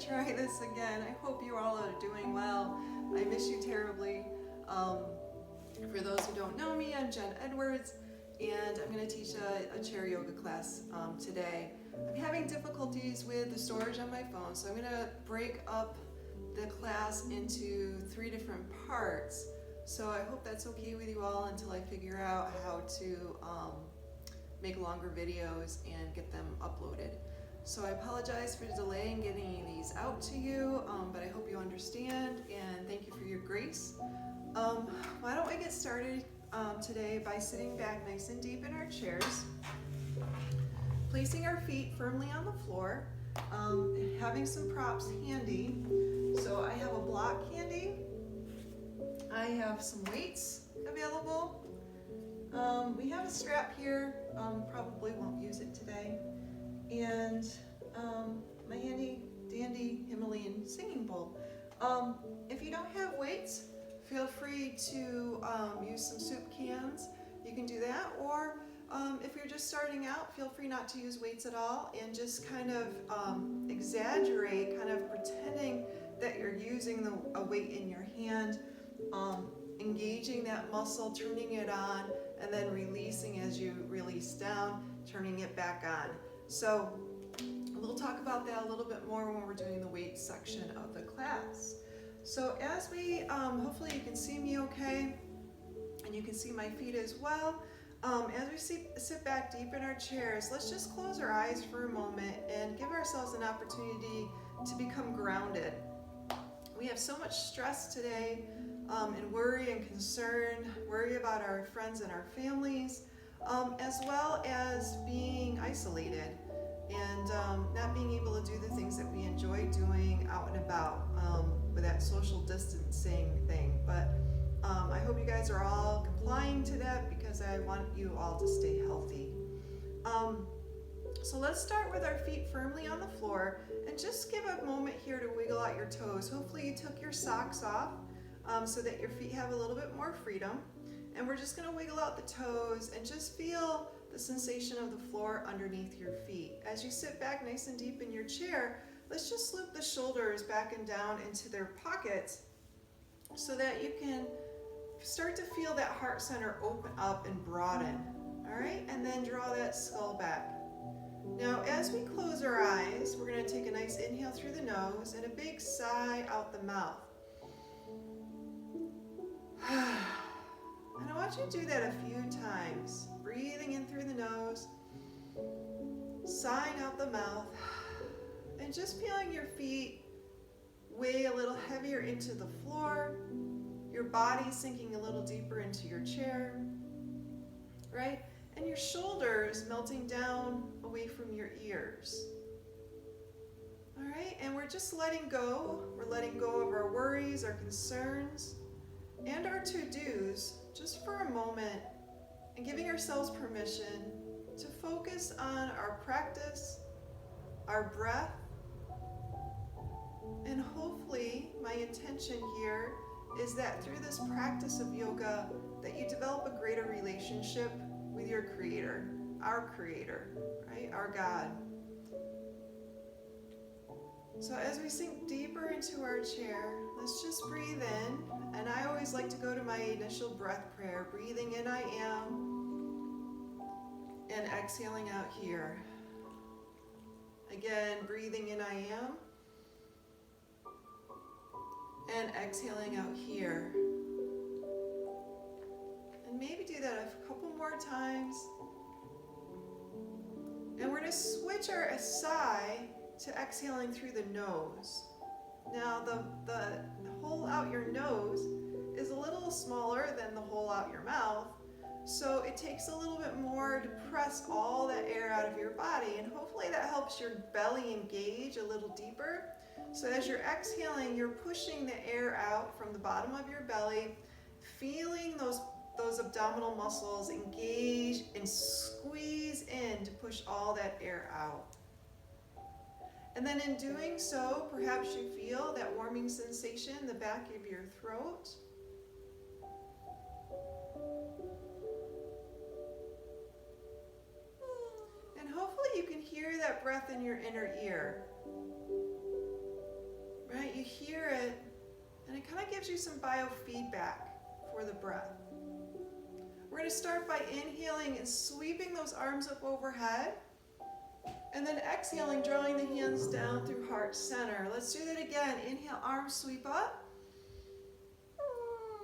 try this again. I hope you all are doing well. I miss you terribly. For those who don't know me, I'm Jen Edwards, and I'm going to teach a chair yoga class today. I'm having difficulties with the storage on my phone, so I'm going to break up the class into 3 different parts. So I hope that's okay with you all until I figure out how to make longer videos and get them uploaded. So I apologize for the delay in getting these out to you, but I hope you understand, and thank you for your grace. Why don't we get started today by sitting back nice and deep in our chairs, placing our feet firmly on the floor, having some props handy. So I have a block handy, I have some weights available, we have a strap here, probably won't use it today, and my handy dandy Himalayan singing bowl. If you don't have weights, feel free to use some soup cans. You can do that, or if you're just starting out, feel free not to use weights at all and just kind of exaggerate, kind of pretending that you're using a weight in your hand, engaging that muscle, turning it on, and then releasing as you release down, turning it back on. So we'll talk about that a little bit more when we're doing the weight section of the class. So as we, hopefully you can see me okay, and you can see my feet as well. As we sit back deep in our chairs, let's just close our eyes for a moment and give ourselves an opportunity to become grounded. We have so much stress today, and worry and concern, worry about our friends and our families, as well as being isolated and not being able to do the things that we enjoy doing out and about with that social distancing thing. But I hope you guys are all complying to that because I want you all to stay healthy. So let's start with our feet firmly on the floor and just give a moment here to wiggle out your toes. Hopefully you took your socks off so that your feet have a little bit more freedom. And we're just going to wiggle out the toes and just feel the sensation of the floor underneath your feet. As you sit back nice and deep in your chair, let's just loop the shoulders back and down into their pockets so that you can start to feel that heart center open up and broaden. All right, and then draw that skull back. Now, as we close our eyes, we're going to take a nice inhale through the nose and a big sigh out the mouth. And I want you to do that a few times. Breathing in through the nose, sighing out the mouth, and just feeling your feet weigh a little heavier into the floor, your body sinking a little deeper into your chair, right? And your shoulders melting down away from your ears. All right, and we're just letting go. We're letting go of our worries, our concerns, and our to-dos just for a moment, and giving ourselves permission to focus on our practice, our breath, and hopefully my intention here is that through this practice of yoga that you develop a greater relationship with your creator, right? Our God. So as we sink deeper into our chair, let's just breathe in. And I always like to go to my initial breath prayer. Breathing in, I am. And exhaling out here. Again, breathing in, I am. And exhaling out here. And maybe do that a couple more times. And we're going to switch our sigh to exhaling through the nose. Now the hole out your nose is a little smaller than the hole out your mouth, so it takes a little bit more to press all that air out of your body, and hopefully that helps your belly engage a little deeper. So as you're exhaling, you're pushing the air out from the bottom of your belly, feeling those abdominal muscles engage and squeeze in to push all that air out. And then in doing so, perhaps you feel that warming sensation in the back of your throat. And hopefully you can hear that breath in your inner ear. right? You hear it, and it kind of gives you some biofeedback for the breath. We're going to start by inhaling and sweeping those arms up overhead. And then exhaling, drawing the hands down through heart center. Let's do that again. Inhale, arms sweep up.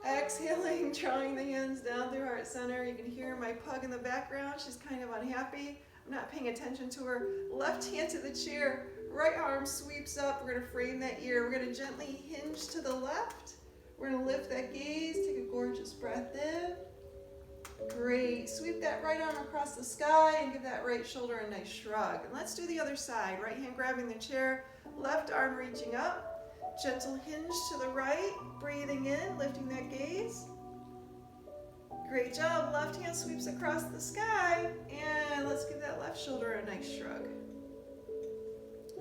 Exhaling, drawing the hands down through heart center. You can hear my pug in the background. She's kind of unhappy. I'm not paying attention to her. Left hand to the chair. Right arm sweeps up. We're going to frame that ear. We're going to gently hinge to the left. We're going to lift that gaze. Take a gorgeous breath in. Great. Sweep that right arm across the sky and give that right shoulder a nice shrug. And let's do the other side. Right hand grabbing the chair, left arm reaching up. Gentle hinge to the right, breathing in, lifting that gaze. Great job. Left hand sweeps across the sky, and let's give that left shoulder a nice shrug.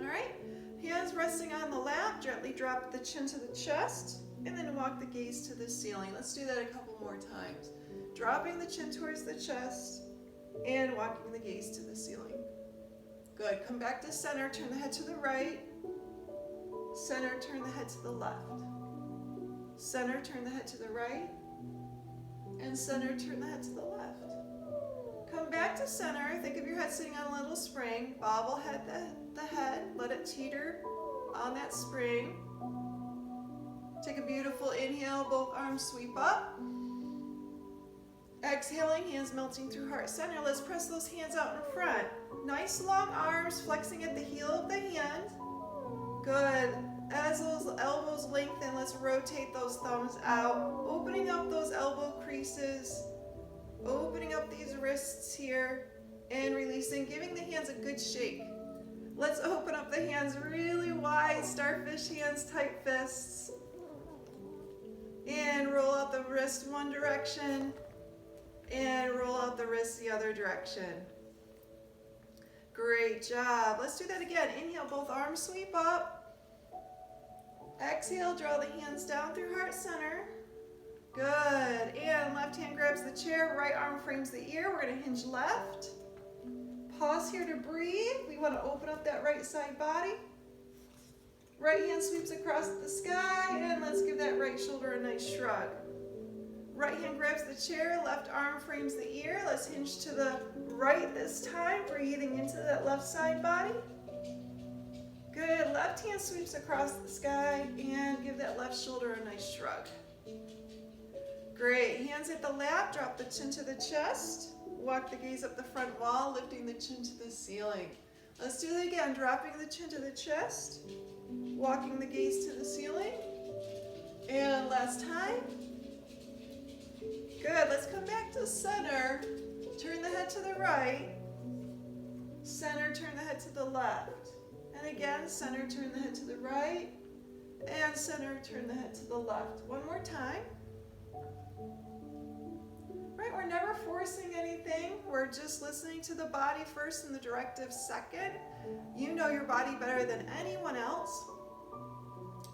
All right. Hands resting on the lap, gently drop the chin to the chest, and then walk the gaze to the ceiling. Let's do that a couple more times. Dropping the chin towards the chest and walking the gaze to the ceiling. Good. Come back to center. Turn the head to the right. Center. Turn the head to the left. Center. Turn the head to the right. And center. Turn the head to the left. Come back to center. Think of your head sitting on a little spring. Bobble head the head. Let it teeter on that spring. Take a beautiful inhale. Both arms sweep up. Exhaling, hands melting through heart center. Let's press those hands out in front. Nice long arms flexing at the heel of the hand. Good. As those elbows lengthen, let's rotate those thumbs out, opening up those elbow creases, opening up these wrists here, and releasing, giving the hands a good shake. Let's open up the hands really wide, starfish hands, tight fists. And roll out the wrist one direction. And roll out the wrist the other direction. Great job. Let's do that again. Inhale, both arms sweep up. Exhale, draw the hands down through heart center. Good. And left hand grabs the chair, right arm frames the ear. We're going to hinge left. Pause here to breathe. We want to open up that right side body. Right hand sweeps across the sky, and let's give that right shoulder a nice shrug. Right hand grabs the chair, left arm frames the ear. Let's hinge to the right this time, breathing into that left side body. Good. Left hand sweeps across the sky and give that left shoulder a nice shrug. Great. Hands at the lap, drop the chin to the chest. Walk the gaze up the front wall, lifting the chin to the ceiling. Let's do that again, dropping the chin to the chest, walking the gaze to the ceiling. And last time. Good, let's come back to center. Turn the head to the right. Center, turn the head to the left. And again, center, turn the head to the right. And center, turn the head to the left. One more time. Right, we're never forcing anything. We're just listening to the body first and the directive second. You know your body better than anyone else.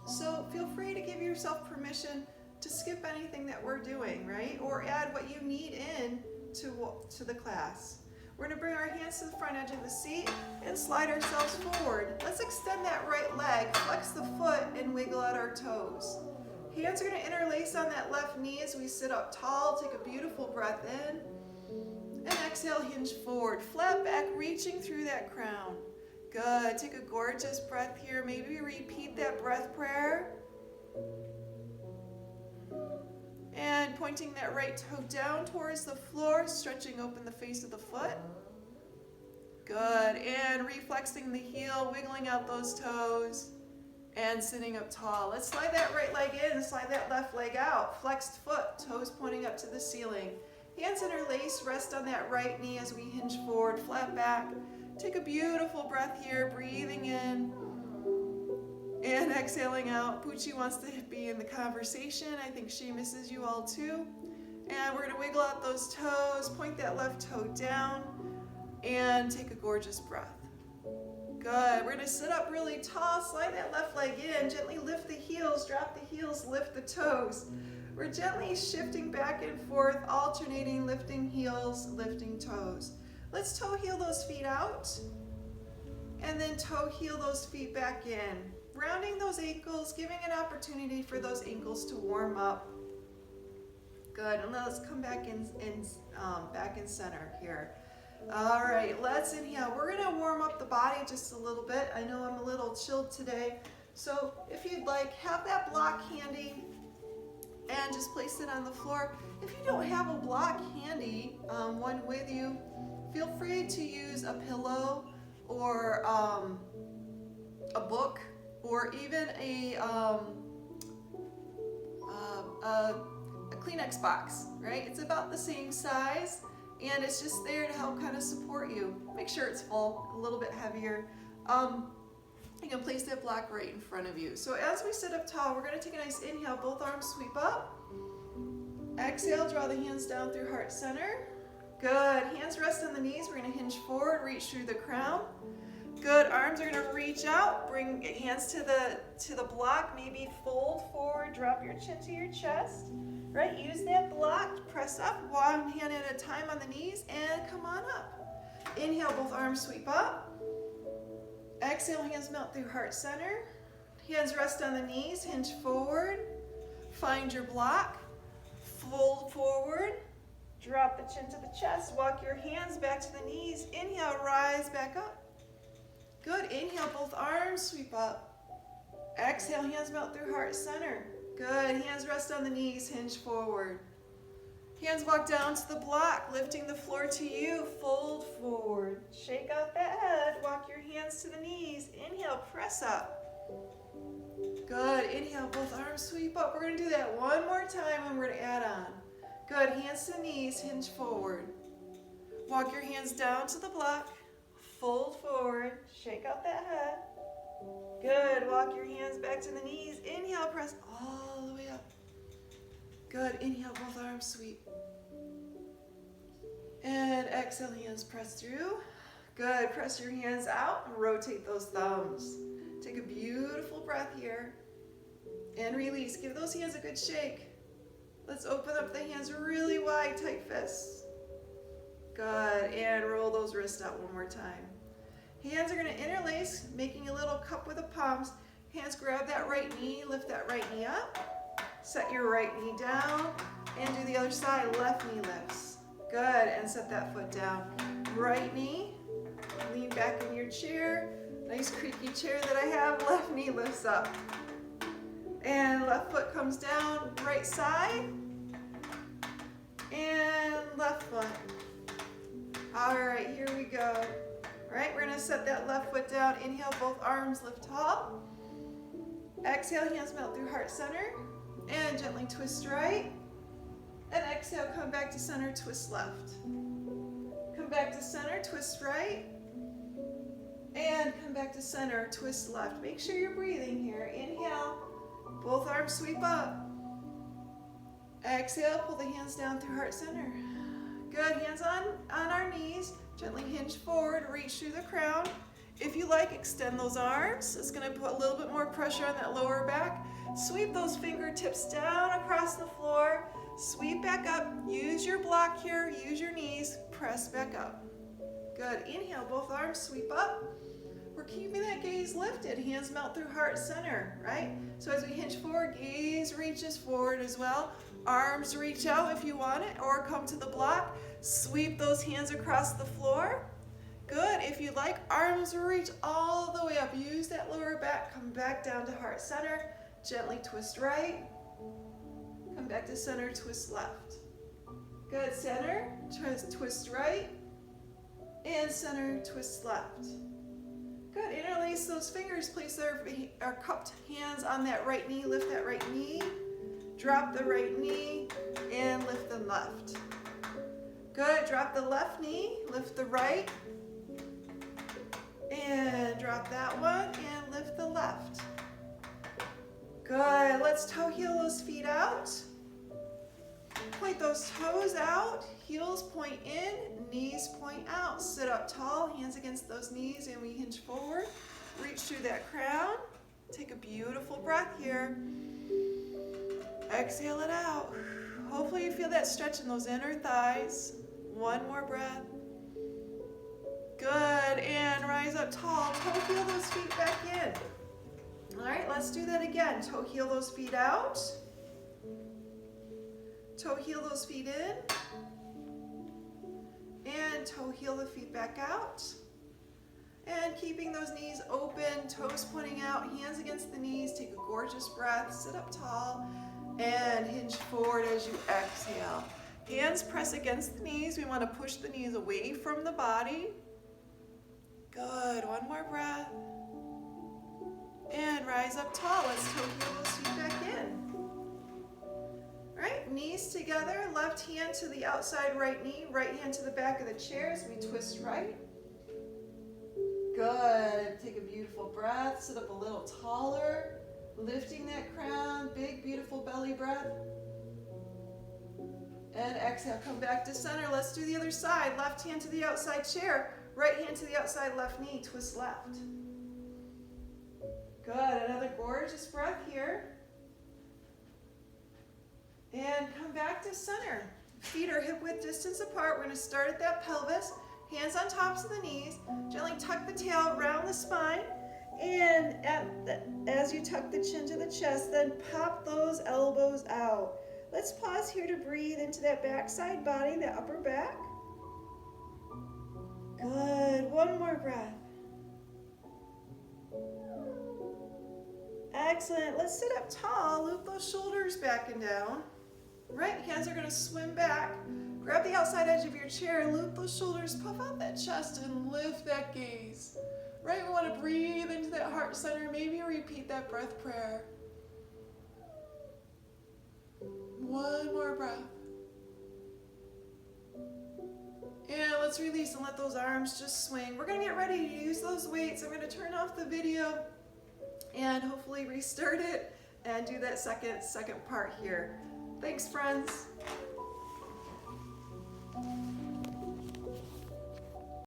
So feel free to give yourself permission to skip anything that we're doing, right? Or add what you need in to the class. We're going to bring our hands to the front edge of the seat and slide ourselves forward. Let's extend that right leg, flex the foot, and wiggle out our toes. Hands are going to interlace on that left knee as we sit up tall. Take a beautiful breath in. And exhale, hinge forward. Flat back, reaching through that crown. Good. Take a gorgeous breath here. Maybe repeat that breath prayer. And pointing that right toe down towards the floor, stretching open the face of the foot. Good. And reflexing the heel, wiggling out those toes, and sitting up tall. Let's slide that right leg in, slide that left leg out. Flexed foot, toes pointing up to the ceiling. Hands interlace, rest on that right knee as we hinge forward, flat back. Take a beautiful breath here, breathing in. And exhaling out. Poochie wants to be in the conversation. I think she misses you all too. And we're going to wiggle out those toes, point that left toe down, and take a gorgeous breath. Good. We're going to sit up really tall, slide that left leg in, gently lift the heels, drop the heels, lift the toes. We're gently shifting back and forth, alternating, lifting heels, lifting toes. Let's toe heel those feet out, and then toe heel those feet back in. grounding those ankles, giving an opportunity for those ankles to warm up. Good, and let's come back back in center here. All right, let's inhale. We're gonna warm up the body just a little bit. I know I'm a little chilled today, so if you'd like, have that block handy and just place it on the floor. If you don't have a block handy, one with you, feel free to use a pillow or a book, or even a Kleenex box, right? It's about the same size, and it's just there to help kind of support you. Make sure it's full, a little bit heavier. You can place that block right in front of you. So as we sit up tall, we're going to take a nice inhale, both arms sweep up. Exhale, draw the hands down through heart center. Good, hands rest on the knees. We're going to hinge forward, reach through the crown. Good, arms are going to reach out, bring hands to the block, maybe fold forward, drop your chin to your chest. Right, use that block, press up, one hand at a time on the knees, and come on up. Inhale, both arms sweep up. Exhale, hands melt through heart center. Hands rest on the knees, hinge forward. Find your block, fold forward, drop the chin to the chest, walk your hands back to the knees. Inhale, rise back up. Good, inhale, both arms sweep up. Exhale, hands melt through heart center. Good, hands rest on the knees, hinge forward. Hands walk down to the block, lifting the floor to you, fold forward. Shake out that head, walk your hands to the knees. Inhale, press up. Good, inhale, both arms sweep up. We're gonna do that one more time and we're gonna add on. Good, hands to the knees, hinge forward. Walk your hands down to the block, fold forward, shake out that head. Good, walk your hands back to the knees. Inhale, press all the way up. Good, inhale, both arms sweep. And exhale, hands press through. Good, press your hands out and rotate those thumbs. Take a beautiful breath here. And release, give those hands a good shake. Let's open up the hands really wide, tight fists. Good, and roll those wrists out one more time. Hands are going to interlace, making a little cup with the palms. Hands grab that right knee, lift that right knee up. Set your right knee down, and do the other side, left knee lifts. Good, and set that foot down. Right knee, lean back in your chair. Nice creaky chair that I have, left knee lifts up. And left foot comes down, right side, and left foot. All right, here we go. All right, we're gonna set that left foot down. Inhale, both arms lift tall. Exhale, hands melt through heart center. And gently twist right. And exhale, come back to center, twist left. Come back to center, twist right. And come back to center, twist left. Make sure you're breathing here. Inhale, both arms sweep up. Exhale, pull the hands down through heart center. Good, hands on our knees. Gently hinge forward, reach through the crown. If you like, extend those arms. It's gonna put a little bit more pressure on that lower back. Sweep those fingertips down across the floor. Sweep back up. Use your block here, use your knees. Press back up. Good, inhale, both arms sweep up. We're keeping that gaze lifted. Hands melt through heart center, right? So as we hinge forward, gaze reaches forward as well. Arms reach out if you want it, or come to the block. Sweep those hands across the floor. Good, if you like, arms reach all the way up. Use that lower back, come back down to heart center. Gently twist right. Come back to center, twist left. Good, center, twist right. And center, twist left. Good, interlace those fingers, place our cupped hands on that right knee, lift that right knee. Drop the right knee and lift the left. Good, drop the left knee, lift the right. And drop that one and lift the left. Good, let's toe heel those feet out. Point those toes out, heels point in, knees point out. Sit up tall, hands against those knees, and we hinge forward. Reach through that crown. Take a beautiful breath here. Exhale it out. Hopefully you feel that stretch in those inner thighs. One more breath. Good, and rise up tall. Toe heel those feet back in. All right, let's do that again. Toe heel those feet out. Toe heel those feet in. And toe heel the feet back out. And keeping those knees open, toes pointing out, hands against the knees. Take a gorgeous breath, sit up tall, and hinge forward as you exhale. Hands press against the knees. We want to push the knees away from the body. Good, one more breath. And rise up tall. Let's toe heel those feet back in. All right, knees together, left hand to the outside right knee, right hand to the back of the chair as we twist right. Good, take a beautiful breath, sit up a little taller, lifting that crown, big beautiful belly breath. And exhale, come back to center. Let's do the other side, left hand to the outside chair, right hand to the outside left knee, twist left. Good, another gorgeous breath here. And come back to center. Feet are hip width distance apart. We're going to start at that pelvis. Hands on tops of the knees. Gently tuck the tail around the spine. And as you tuck the chin to the chest, then pop those elbows out. Let's pause here to breathe into that backside body, the upper back. Good. One more breath. Excellent. Let's sit up tall. Loop those shoulders back and down. Right hands are going to swim back. Grab the outside edge of your chair, loop those shoulders, puff out that chest, and lift that gaze. Right, we want to breathe into that heart center. Maybe repeat that breath prayer. One more breath. And let's release and let those arms just swing. We're going to get ready to use those weights. I'm going to turn off the video and hopefully restart it and do that second part here. Thanks, friends.